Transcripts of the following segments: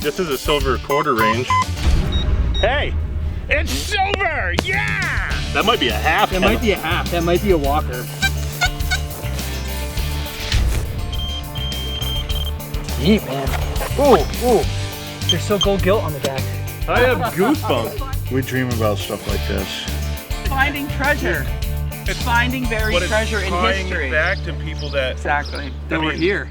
This is a silver quarter range. Hey, it's silver! Yeah! That might be a half. That might be a half. That might be a walker. Neat, man. Ooh. There's still gold gilt on the back. I have goosebumps. We dream about stuff like this. Finding treasure. It's finding buried treasure in history. It back to people that Exactly. That were here.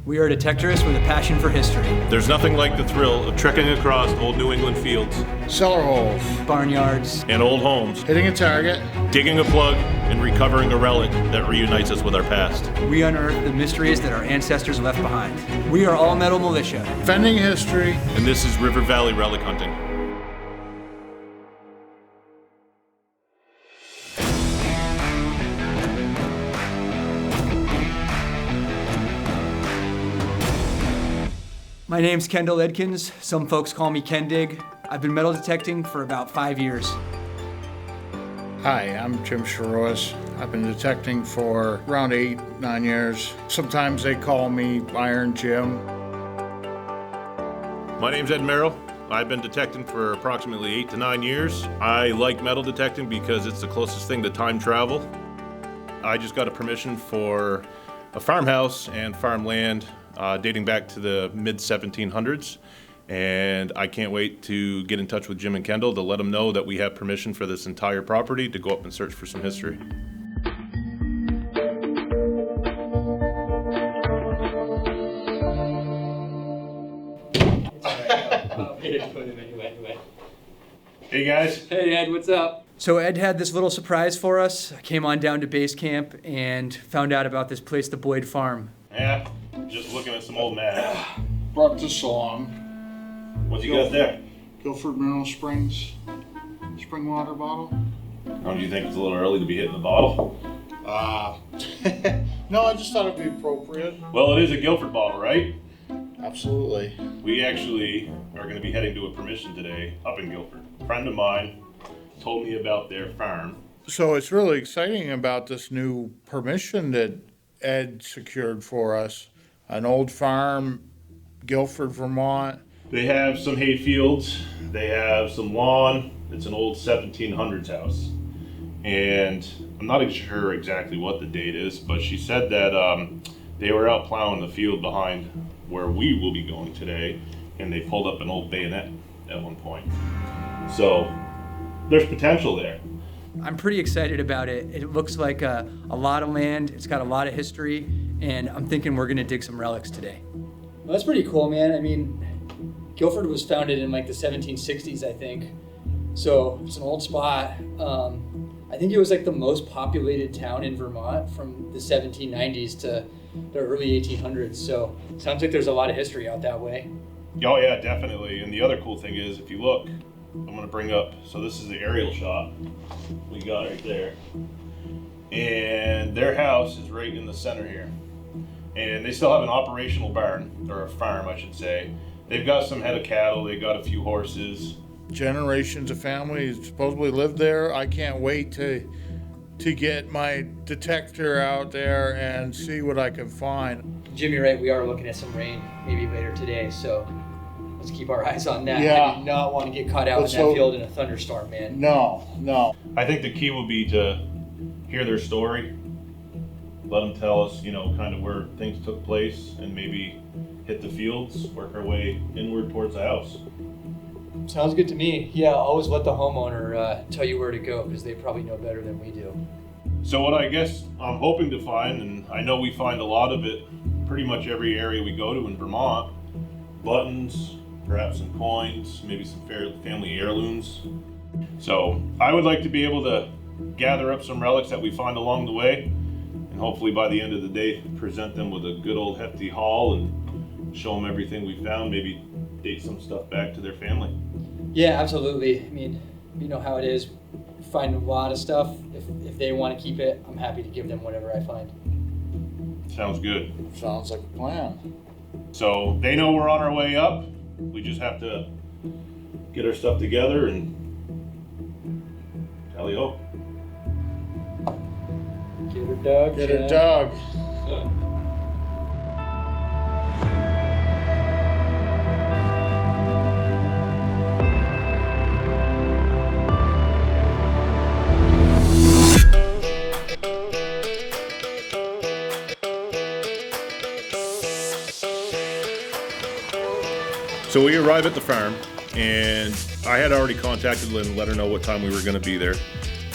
We are detectorists with a passion for history. There's nothing like the thrill of trekking across old New England fields, Cellar holes, Barnyards, and old homes, hitting a target, digging a plug, and recovering a relic that reunites us with our past. We unearth the mysteries that our ancestors left behind. We are All.Metal.Militia. defending history. And this is River Valley relic hunting. My name's Kendall Edkins. Some folks call me Kendig. I've been metal detecting for about 5 years. Hi, I'm Jim Sharois. I've been detecting for around 8-9 years. Sometimes they call me Iron Jim. My name's Ed Merrill. I've been detecting for approximately 8 to 9 years. I like metal detecting because it's the closest thing to time travel. I just got a permission for a farmhouse and farmland dating back to the mid-1700s. And I can't wait to get in touch with Jim and Kendall to let them know that we have permission for this entire property to go up and search for some history. Hey guys. Hey Ed, what's up? So Ed had this little surprise for us. I came on down to base camp and found out about this place, the Boyd Farm. Yeah, just looking at some old maps. Brought this along. What you got there? Guilford Mineral Springs spring water bottle. Oh, do you think it's a little early to be hitting the bottle? No, I just thought it'd be appropriate. Well, it is a Guilford bottle, right? Absolutely. We actually are going to be heading to a permission today up in Guilford. A friend of mine told me about their farm. So it's really exciting about this new permission that Ed secured for us. An old farm, Guilford, Vermont. They have some hay fields, they have some lawn. It's an old 1700s house. And I'm not sure exactly what the date is, but she said that they were out plowing the field behind where we will be going today, and they pulled up an old bayonet at one point. So there's potential there. I'm pretty excited about it. It looks like a lot of land. It's got a lot of history, and I'm thinking we're gonna dig some relics today. Well, that's pretty cool, man. I mean, Guilford was founded in like the 1760s, I think. So it's an old spot. I think it was like the most populated town in Vermont from the 1790s to the early 1800s. So it sounds like there's a lot of history out that way. Oh yeah, definitely. And the other cool thing is, if you look, I'm gonna bring up, so this is the aerial shot we got right there. And their house is right in the center here. And they still have an operational barn, or a farm I should say. They've got some head of cattle, they've got a few horses. Generations of families supposedly lived there. I can't wait to get my detector out there and see what I can find. Jim, you're right. We are looking at some rain maybe later today, so let's keep our eyes on that. Yeah. I do not want to get caught out in that field in a thunderstorm, man. No. I think the key will be to hear their story, let them tell us, kind of where things took place, and maybe hit the fields, work our way inward towards the house. Sounds good to me. Yeah, always let the homeowner tell you where to go, because they probably know better than we do. So what I guess I'm hoping to find, and I know we find a lot of it pretty much every area we go to in Vermont, buttons, perhaps some coins, maybe some family heirlooms. So I would like to be able to gather up some relics that we find along the way, and hopefully by the end of the day present them with a good old hefty haul and show them everything we found, maybe date some stuff back to their family. Yeah, absolutely. I mean, you know how it is. Find a lot of stuff. If they want to keep it, I'm happy to give them whatever I find. Sounds good. Sounds like a plan. So they know we're on our way up. We just have to get our stuff together and tally ho. Get her dug. Get her dug. So we arrive at the farm, and I had already contacted Lynn and let her know what time we were going to be there.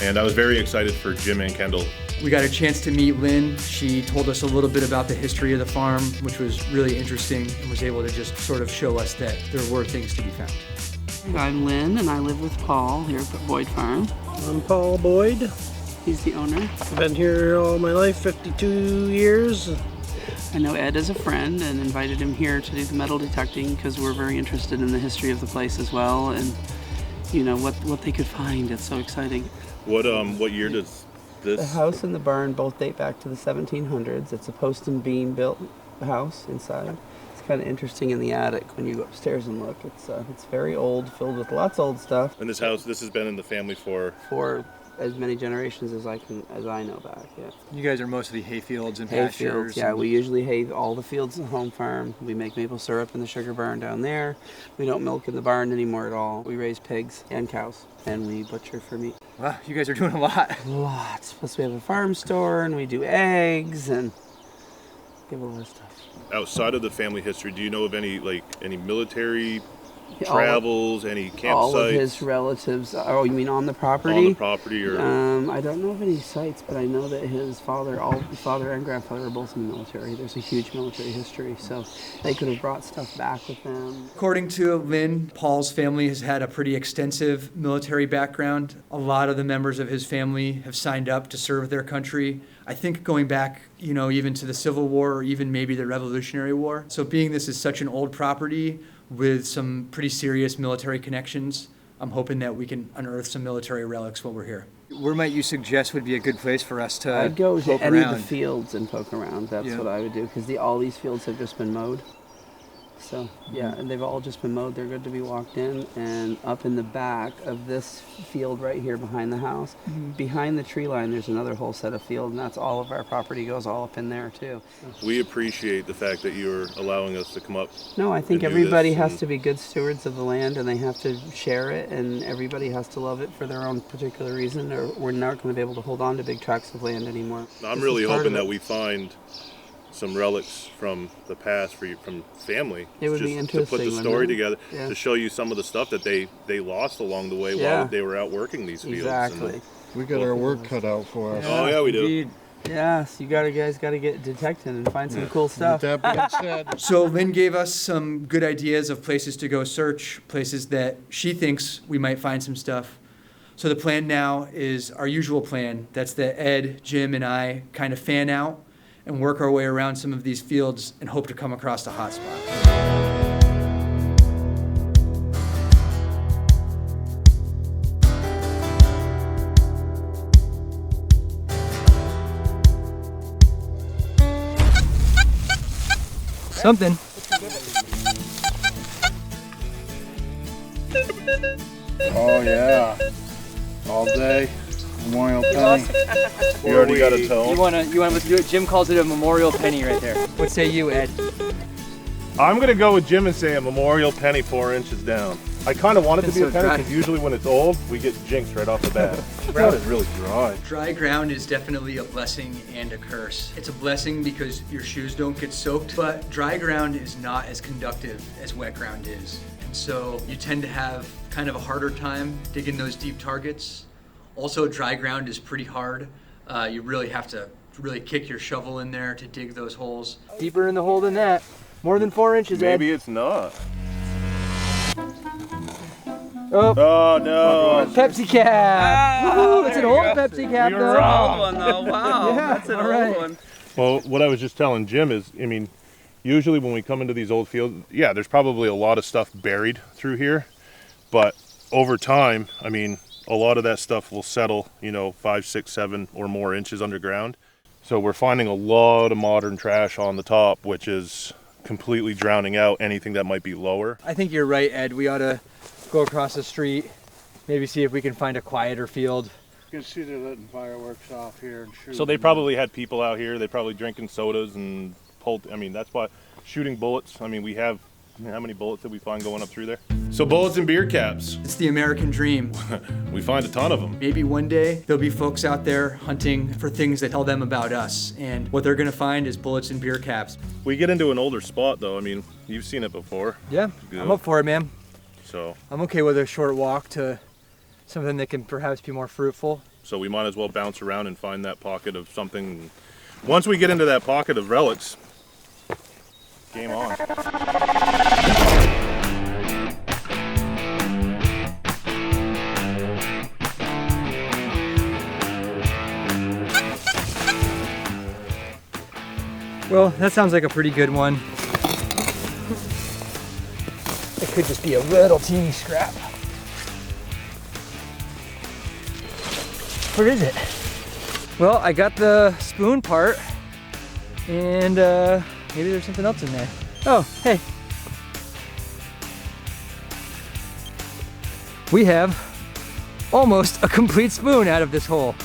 And I was very excited for Jim and Kendall. We got a chance to meet Lynn. She told us a little bit about the history of the farm, which was really interesting, and was able to just sort of show us that there were things to be found. I'm Lynn, and I live with Paul here at Boyd Farm. I'm Paul Boyd. He's the owner. I've been here all my life, 52 years. I know Ed as a friend and invited him here to do the metal detecting because we're very interested in the history of the place as well, and you know what they could find. It's so exciting. What year does this? The house and the barn both date back to the 1700s. It's a post and beam built house inside. It's kind of interesting in the attic when you go upstairs and look. It's very old, filled with lots of old stuff. And this house, this has been in the family for as many generations as I know back. Yeah. You guys are mostly hay fields and Hay pastures. fields, yeah. We usually hay all the fields in the home farm. We make maple syrup in the sugar barn down there. We don't milk in the barn anymore at all. We raise pigs and cows, and we butcher for meat. Wow, you guys are doing a lot. Lots. Plus we have a farm store, and we do eggs, and we have a lot of stuff. Outside of the family history, do you know of any military travels, any campsites? All of his relatives. Oh, you mean on the property? On the property, or I don't know of any sites, but I know that his father and grandfather were both in the military. There's a huge military history, so they could have brought stuff back with them. According to Lynn, Paul's family has had a pretty extensive military background. A lot of the members of his family have signed up to serve their country. I think going back, even to the Civil War or even maybe the Revolutionary War. So being this is such an old property with some pretty serious military connections, I'm hoping that we can unearth some military relics while we're here. Where might you suggest would be a good place for us to I'd go to poke any around? of the fields and poke around. That's what I would do, because all these fields have just been mowed. So, yeah, and they've all just been mowed. They're good to be walked in. And up in the back of this field right here behind the house, behind the tree line, there's another whole set of field, and that's all of our property goes all up in there, too. we appreciate the fact that you're allowing us to come up. No, I think and do everybody this, has and to be good stewards of the land, and they have to share it, and everybody has to love it for their own particular reason, or we're not going to be able to hold on to big tracts of land anymore. I'm This really is part hoping of it. that we find some relics from the past from family. It would just be to put interesting, the wouldn't story it? together, Yeah. to show you some of the stuff that they lost along the way Yeah. while they were out working these fields. Exactly. We got our work cut out for us. Oh yeah, we do. Indeed. Yes, you guys got to get detecting and find some cool stuff. With that being said, So Lynn gave us some good ideas of places to go search, places that she thinks we might find some stuff. So the plan now is our usual plan. That's that Ed, Jim, and I kind of fan out and work our way around some of these fields and hope to come across a hot spot. Something. oh yeah, all day, Memorial Penny. You already got a tone. You wanna do it? Jim calls it a memorial penny right there. What say you, Ed? I'm gonna go with Jim and say a memorial penny 4 inches down. I kind of want it to be a penny because usually when it's old, we get jinxed right off the bat. The ground is really dry. Dry ground is definitely a blessing and a curse. It's a blessing because your shoes don't get soaked, but dry ground is not as conductive as wet ground is. And so you tend to have kind of a harder time digging those deep targets. Also, dry ground is pretty hard. You really have to really kick your shovel in there to dig those holes. Deeper in the hole than that. More than 4 inches, Maybe it's not. Ed. Oh, Oh no! Pepsi cap. Woo, it's an old Pepsi cap, You're though. wrong. one though. Wow, Yeah, that's an all old right. one. Well, what I was just telling Jim is, usually when we come into these old fields, yeah, there's probably a lot of stuff buried through here, but over time, a lot of that stuff will settle, 5, 6, 7 or more inches underground. So we're finding a lot of modern trash on the top, which is completely drowning out anything that might be lower. I think you're right, Ed. We ought to go across the street, maybe see if we can find a quieter field. You can see they're letting fireworks off here and shooting. So they probably had people out here, they probably drinking sodas and that's why shooting bullets. We have How many bullets did we find going up through there? So bullets and beer caps. It's the American dream. We find a ton of them. Maybe one day there'll be folks out there hunting for things that tell them about us, and what they're gonna find is bullets and beer caps. We get into an older spot though. I mean, you've seen it before. Yeah, I'm up for it, man. So I'm okay with a short walk to something that can perhaps be more fruitful. So we might as well bounce around and find that pocket of something. Once we get into that pocket of relics, game on. Well, that sounds like a pretty good one. It could just be a little teeny scrap. Where is it? Well, I got the spoon part, and maybe there's something else in there. Oh, hey. We have almost a complete spoon out of this hole.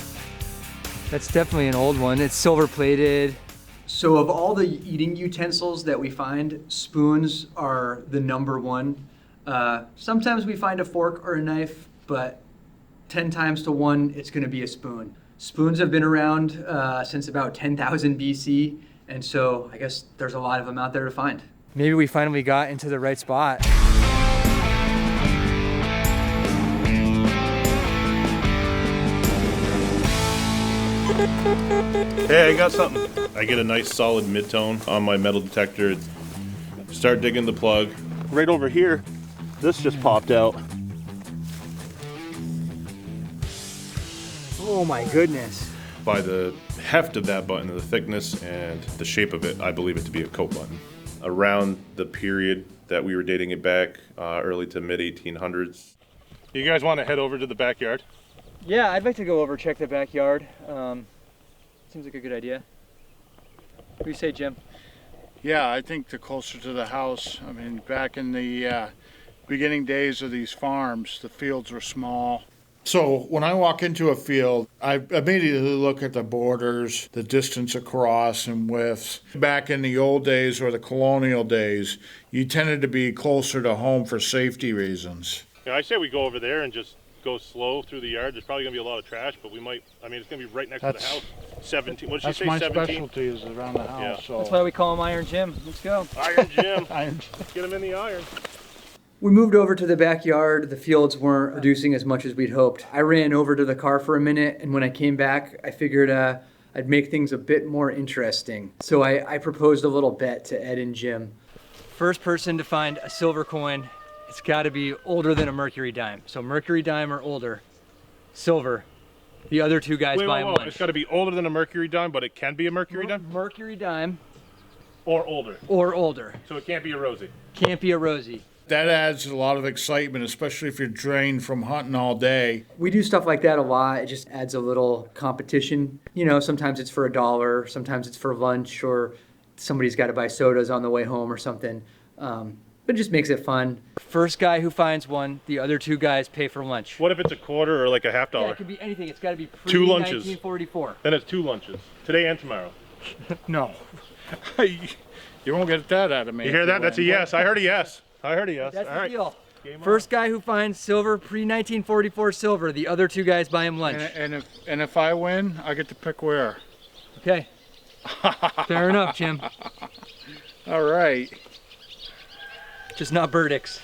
That's definitely an old one. It's silver plated. So of all the eating utensils that we find, spoons are the number one. Sometimes we find a fork or a knife, but 10 times to 1, it's gonna be a spoon. Spoons have been around since about 10,000 BC, and so I guess there's a lot of them out there to find. Maybe we finally got into the right spot. Hey, I got something. I get a nice solid mid-tone on my metal detector. Start digging the plug. Right over here, this just popped out. Oh my goodness. By the heft of that button, the thickness and the shape of it, I believe it to be a coat button. Around the period that we were dating it back, early to mid 1800s. You guys want to head over to the backyard? Yeah, I'd like to go over check the backyard. Seems like a good idea. What do you say, Jim? Yeah, I think the closer to the house. I mean, back in the beginning days of these farms, the fields were small. So when I walk into a field, I immediately look at the borders, the distance across and widths. Back in the old days or the colonial days, you tended to be closer to home for safety reasons. Yeah, I say we go over there and just go slow through the yard. There's probably going to be a lot of trash, but we might, I mean, it's going to be right next to the house. 17, what did she say, 17? That's my specialty is around the house. Yeah. So. That's why we call him Iron Jim. Let's go. Iron Jim. Iron. Get him in the iron. We moved over to the backyard. The fields weren't producing as much as we'd hoped. I ran over to the car for a minute, and when I came back, I figured I'd make things a bit more interesting. So I proposed a little bet to Ed and Jim. First person to find a silver coin, it's got to be older than a mercury dime. So mercury dime or older, silver. The other two guys buy him lunch. It's got to be older than a mercury dime, but it can be a mercury dime? Mercury dime. Or older. Or older. So it can't be a Rosie. Can't be a Rosie. That adds a lot of excitement, especially if you're drained from hunting all day. We do stuff like that a lot. It just adds a little competition. You know, sometimes it's for $1, sometimes it's for lunch, or somebody's got to buy sodas on the way home or something. But it just makes it fun. First guy who finds one, the other two guys pay for lunch. What if it's a quarter or like a $50? Yeah, it could be anything. It's got to be Two lunches. pre-1944. Then it's 2 lunches. Today and tomorrow. No. You won't get that out of me. You hear that? That's a yes. I heard a yes. I heard a yes. That's All the right. deal. First guy who finds silver, pre-1944 silver, the other two guys buy him lunch. And if I win, I get to pick where. Okay. Fair enough, Jim. All right. Just not Burdicks.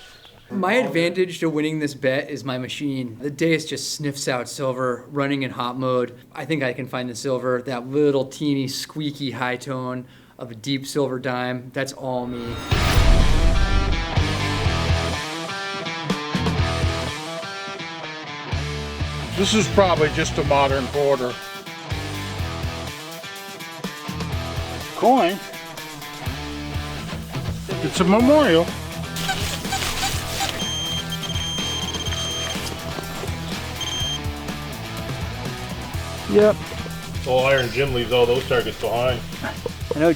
My advantage to winning this bet is my machine. The Deus just sniffs out silver, running in hot mode. I think I can find the silver, that little teeny squeaky high tone of a deep silver dime. That's all me. This is probably just a modern quarter. Coin. It's a memorial. Yep. Oh, Iron Jim leaves all those targets behind. I know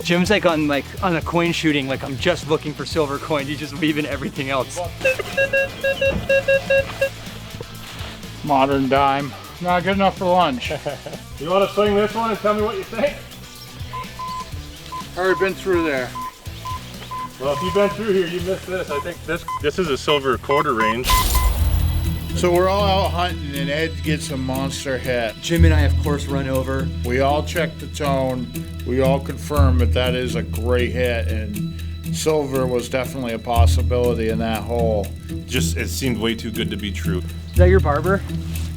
Jim's like on a coin shooting, like I'm just looking for silver coins. He's just leaving everything else. Modern dime. Not good enough for lunch. You want to swing this one and tell me what you think? Already been through there. Well, if you've been through here, you missed this. I think this is a silver quarter range. So we're all out hunting and Ed gets a monster hit. Jim and I, of course, run over. We all check the tone. We all confirm that is a great hit, and silver was definitely a possibility in that hole. Just, it seemed way too good to be true. Is that your barber?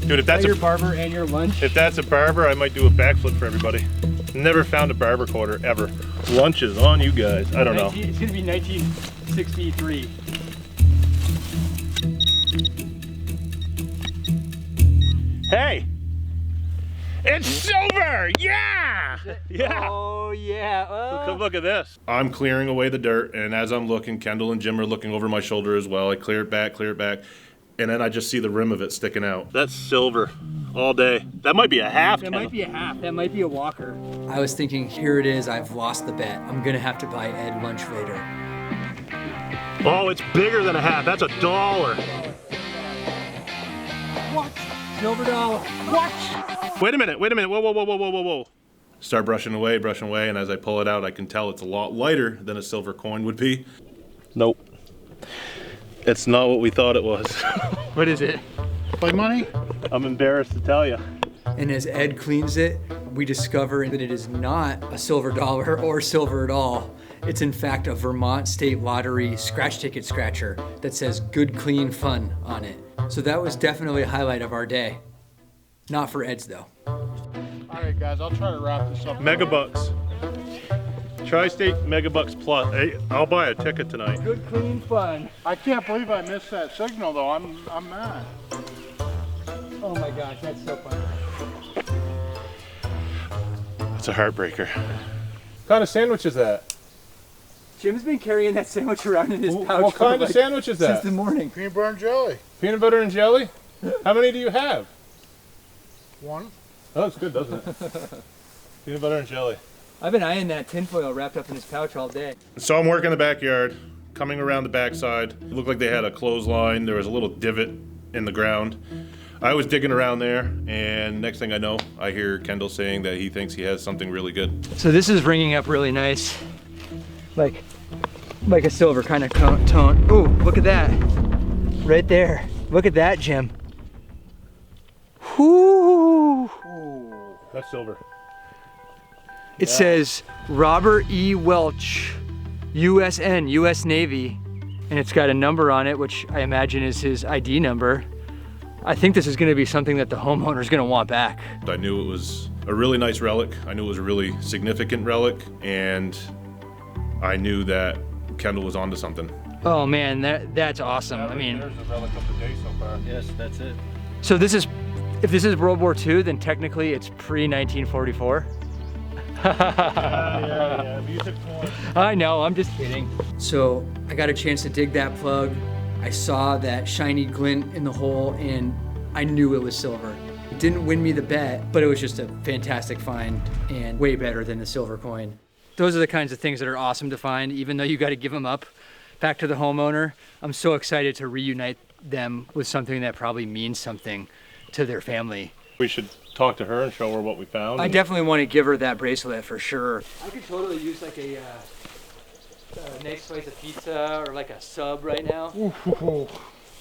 Dude, if that's your barber and your lunch? If that's a barber, I might do a backflip for everybody. Never found a barber quarter, ever. Lunch is on you guys. I don't know. It's gonna be 1963. Hey! It's silver! Yeah! Yeah! Oh yeah. Come look at this. I'm clearing away the dirt, and as I'm looking, Kendall and Jim are looking over my shoulder as well. I clear it back, and then I just see the rim of it sticking out. That's silver all day. That might be a half. That might be a half. That might be a walker. I was thinking, here it is, I've lost the bet. I'm gonna have to buy Ed lunch later. Oh, it's bigger than a half. That's $1. What? Silver dollar. What? Wait a minute. Whoa. Start brushing away, and as I pull it out, I can tell it's a lot lighter than a silver coin would be. Nope. It's not what we thought it was. What is it? Play money? I'm embarrassed to tell you. And as Ed cleans it, we discover that it is not a silver dollar or silver at all. It's in fact a Vermont State Lottery scratch ticket scratcher that says "Good Clean Fun" on it. So that was definitely a highlight of our day. Not for Ed's though. All right, guys, I'll try to wrap this up. Megabucks. Tri-State Megabucks Plus. Hey, I'll buy a ticket tonight. Good clean fun. I can't believe I missed that signal, though. I'm mad. Oh my gosh, that's so funny. That's a heartbreaker. What kind of sandwich is that? Jim's been carrying that sandwich around in his pouch. What kind of sandwich is that? Since the morning. Peanut butter and jelly. Peanut butter and jelly? How many do you have? One. Oh, that's good, doesn't it? Peanut butter and jelly. I've been eyeing that tinfoil wrapped up in his pouch all day. So I'm working the backyard, coming around the backside. It looked like they had a clothesline. There was a little divot in the ground. I was digging around there, and next thing I know, I hear Kendall saying that he thinks he has something really good. So this is ringing up really nice. Like a silver kind of tone. Ooh, look at that. Right there. Look at that, Jim. Whoo! That's silver. It says Robert E. Welch, USN, U.S. Navy, and it's got a number on it, which I imagine is his ID number. I think this is going to be something that the homeowner is going to want back. I knew it was a really nice relic. I knew it was a really significant relic, and I knew that Kendall was onto something. Oh man, that's awesome. I mean, there's the relic of the day so far. Yes, that's it. so this is, if this is World War II, then technically it's pre-1944. Yeah. I know, I'm just kidding. So I got a chance to dig that plug. I saw that shiny glint in the hole and I knew it was silver. It didn't win me the bet, but it was just a fantastic find and way better than the silver coin. Those are the kinds of things that are awesome to find, even though you got to give them up back to the homeowner. I'm so excited to reunite them with something that probably means something to their family. We should talk to her and show her what we found. I definitely want to give her that bracelet for sure. I could totally use like a nice slice of pizza or like a sub right now.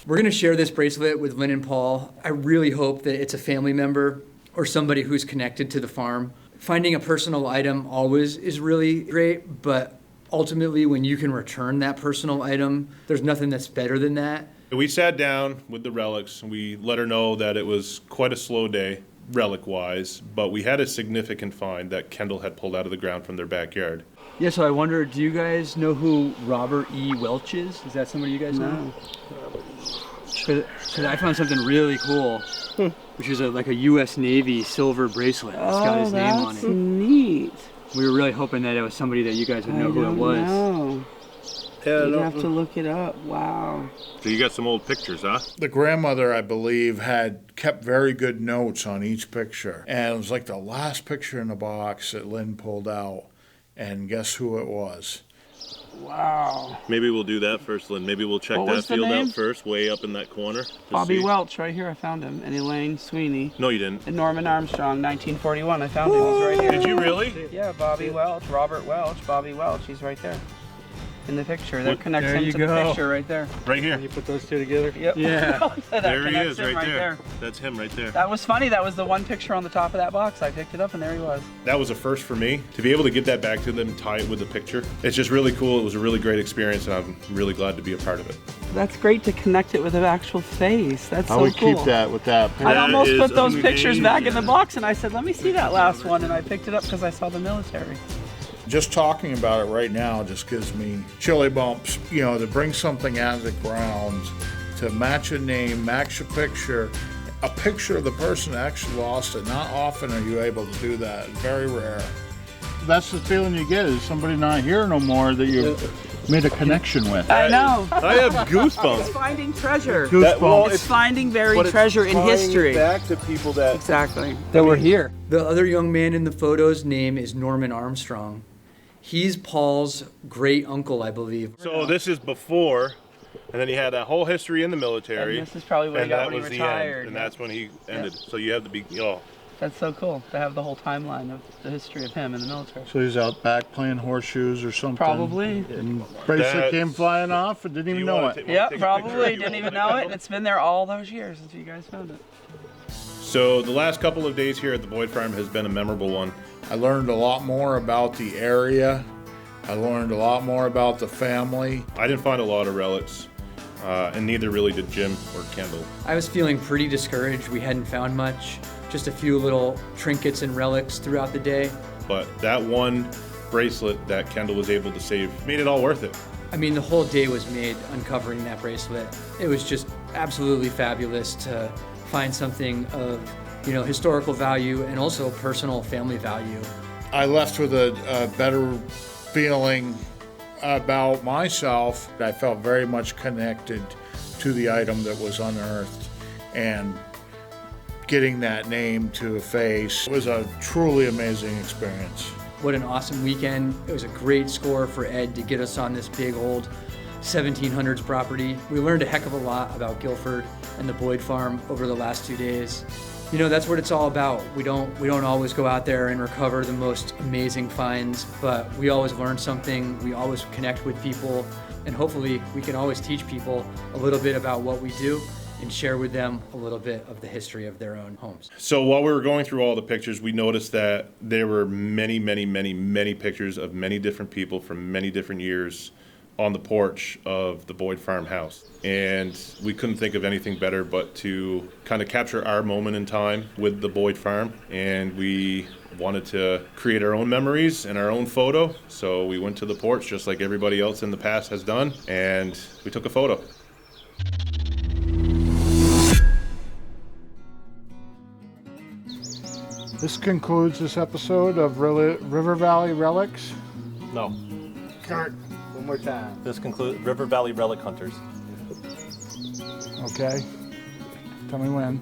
We're gonna share this bracelet with Lynn and Paul. I really hope that it's a family member or somebody who's connected to the farm. Finding a personal item always is really great, but ultimately when you can return that personal item, there's nothing that's better than that. We sat down with the relics. We let her know that it was quite a slow day, relic-wise, but we had a significant find that Kendall had pulled out of the ground from their backyard. Yeah, so I wonder, do you guys know who Robert E. Welch is? Is that somebody you guys know? Because I found something really cool, which is like a U.S. Navy silver bracelet. It's got his name on it. That's neat. We were really hoping that it was somebody that you guys would know who it was. No. You have to look it up. Wow. So you got some old pictures, huh? The grandmother, I believe, had kept very good notes on each picture. And it was like the last picture in the box that Lynn pulled out. And guess who it was? Wow. Maybe we'll do that first, Lynn. Maybe we'll check that field out first, way up in that corner. Bobby Welch, right here. I found him. And Elaine Sweeney. No, you didn't. And Norman Armstrong, 1941. I found him. He's right here. Did you really? Yeah, Bobby Welch, Robert Welch, Bobby Welch. He's right there. in the picture. That connects there him you to go. the picture right there. Right here. You put those two together? Yep. Yeah. That There he connects is, him right there. That's him right there. That was funny. That was the one picture on the top of that box. I picked it up and there he was. That was a first for me. To be able to give that back to them and tie it with the picture, it's just really cool. It was a really great experience, and I'm really glad to be a part of it. That's great to connect it with an actual face. That's so I would cool. keep that with that. I almost is put those pictures back in the amazing. box and I said, let me see that last one. And I picked it up because I saw the military. Just talking about it right now just gives me chilly bumps. You know, to bring something out of the ground, to match a name, match a picture of the person that actually lost it. Not often are you able to do that. Very rare. That's the feeling you get, is somebody not here no more that you made a connection with. I know. I have goosebumps. It's finding treasure. Goosebumps. It's finding buried treasure in history. Back to people that Exactly. That we're here. The other young man in the photo's name is Norman Armstrong. He's Paul's great uncle, I believe. So this is before, and then he had that whole history in the military. And this is probably what he and got that when he was retired. the end, and that's when he ended. So you have to be, That's so cool to have the whole timeline of the history of him in the military. So he's out back playing horseshoes or something. Probably. And bracelet came flying off and didn't even know it. Yep, probably. Didn't even know it. And it's been there all those years since you guys found it. So the last couple of days here at the Boyd Farm has been a memorable one. I learned a lot more about the area. I learned a lot more about the family. I didn't find a lot of relics, and neither really did Jim or Kendall. I was feeling pretty discouraged. We hadn't found much, just a few little trinkets and relics throughout the day. But that one bracelet that Kendall was able to save made it all worth it. I mean, the whole day was made uncovering that bracelet. It was just absolutely fabulous to find something of, historical value and also personal family value. I left with a better feeling about myself. I felt very much connected to the item that was unearthed, and getting that name to a face was a truly amazing experience. What an awesome weekend. It was a great score for Ed to get us on this big old 1700s property. We learned a heck of a lot about Guilford and the Boyd Farm over the last 2 days. That's what it's all about. We don't always go out there and recover the most amazing finds, but we always learn something. We always connect with people, and hopefully we can always teach people a little bit about what we do and share with them a little bit of the history of their own homes. So while we were going through all the pictures, we noticed that there were many, many, many, many pictures of many different people from many different years on the porch of the Boyd Farm house. And we couldn't think of anything better but to kind of capture our moment in time with the Boyd Farm. And we wanted to create our own memories and our own photo. So we went to the porch just like everybody else in the past has done, and we took a photo. This concludes this episode of River Valley Relics. No. Kurt, one more time. This concludes River Valley Relic Hunters. Okay. Tell me when.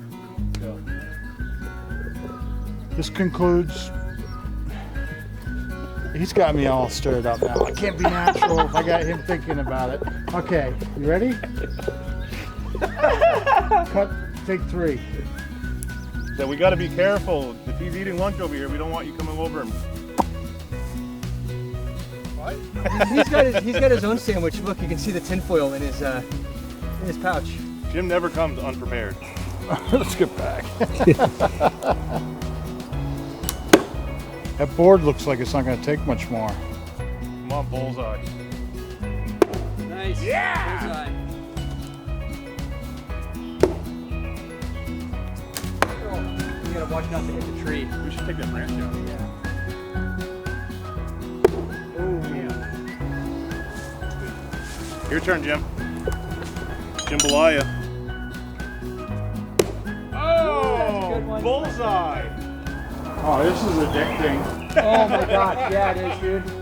This concludes. He's got me all stirred up now. I can't be natural if I got him thinking about it. Okay, you ready? Cut, take 3. So we got to be careful. If he's eating lunch over here, we don't want you coming over and... What? He's got his own sandwich. Look, you can see the tinfoil in his pouch. Jim never comes unprepared. Let's get back. That board looks like it's not going to take much more. Come on, bullseye. Nice. Yeah! Bullseye. You gotta watch not to hit the tree. We should take that branch down. Yeah. Your turn, Jim. Jambalaya. Oh, bullseye. Oh, this is addicting. Oh my God, yeah, it is, dude.